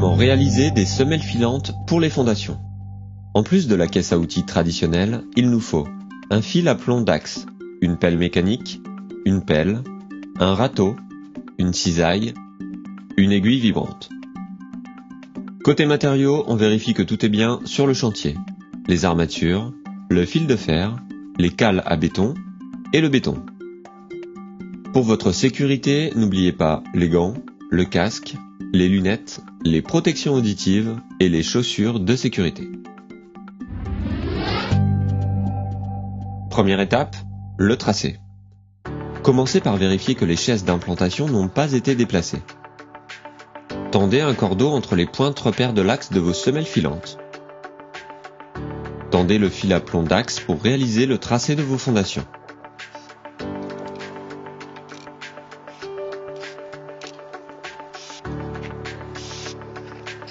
Comment réaliser des semelles filantes pour les fondations? En plus de la caisse à outils traditionnelle, il nous faut un fil à plomb d'axe, une pelle mécanique, une pelle, un râteau, une cisaille, une aiguille vibrante. Côté matériaux, on vérifie que tout est bien sur le chantier. Les armatures, le fil de fer, les cales à béton et le béton. Pour votre sécurité, n'oubliez pas les gants, le casque, les lunettes, les protections auditives et les chaussures de sécurité. Première étape, le tracé. Commencez par vérifier que les chaises d'implantation n'ont pas été déplacées. Tendez un cordeau entre les pointes repères de l'axe de vos semelles filantes. Tendez le fil à plomb d'axe pour réaliser le tracé de vos fondations.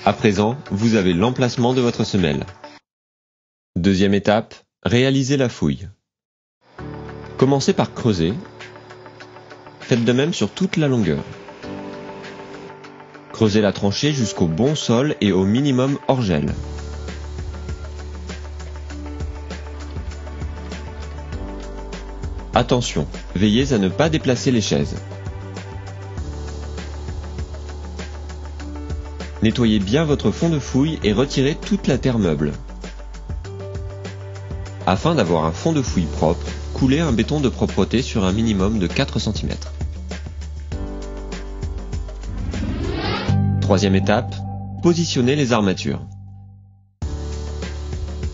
À présent, vous avez l'emplacement de votre semelle. Deuxième étape, réalisez la fouille. Commencez par creuser. Faites de même sur toute la longueur. Creusez la tranchée jusqu'au bon sol et au minimum hors gel. Attention, veillez à ne pas déplacer les chaises. Nettoyez bien votre fond de fouille et retirez toute la terre meuble. Afin d'avoir un fond de fouille propre, coulez un béton de propreté sur un minimum de 4 cm. Troisième étape, positionnez les armatures.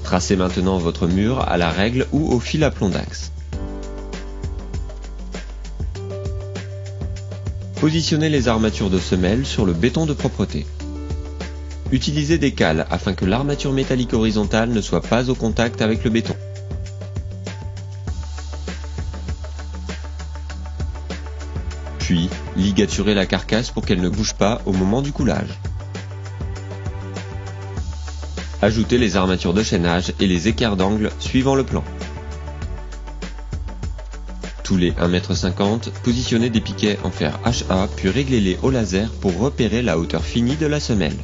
Tracez maintenant votre mur à la règle ou au fil à plomb d'axe. Positionnez les armatures de semelle sur le béton de propreté. Utilisez des cales afin que l'armature métallique horizontale ne soit pas au contact avec le béton. Puis, ligaturez la carcasse pour qu'elle ne bouge pas au moment du coulage. Ajoutez les armatures de chaînage et les écarts d'angle suivant le plan. Tous les 1,50 m, positionnez des piquets en fer HA puis réglez-les au laser pour repérer la hauteur finie de la semelle.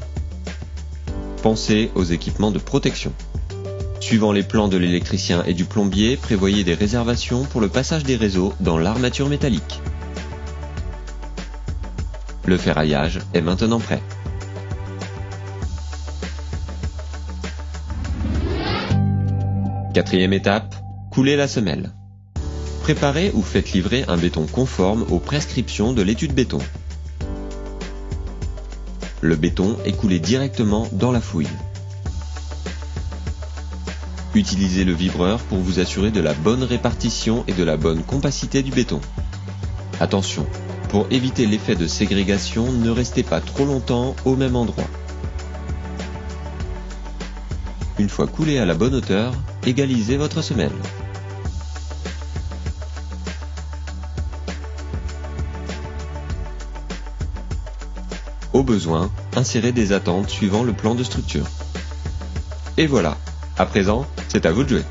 Pensez aux équipements de protection. Suivant les plans de l'électricien et du plombier, prévoyez des réservations pour le passage des réseaux dans l'armature métallique. Le ferraillage est maintenant prêt. Quatrième étape, coulez la semelle. Préparez ou faites livrer un béton conforme aux prescriptions de l'étude béton. Le béton est coulé directement dans la fouille. Utilisez le vibreur pour vous assurer de la bonne répartition et de la bonne compacité du béton. Attention, pour éviter l'effet de ségrégation, ne restez pas trop longtemps au même endroit. Une fois coulé à la bonne hauteur, égalisez votre semelle. Au besoin, insérez des attentes suivant le plan de structure. Et voilà, à présent, c'est à vous de jouer.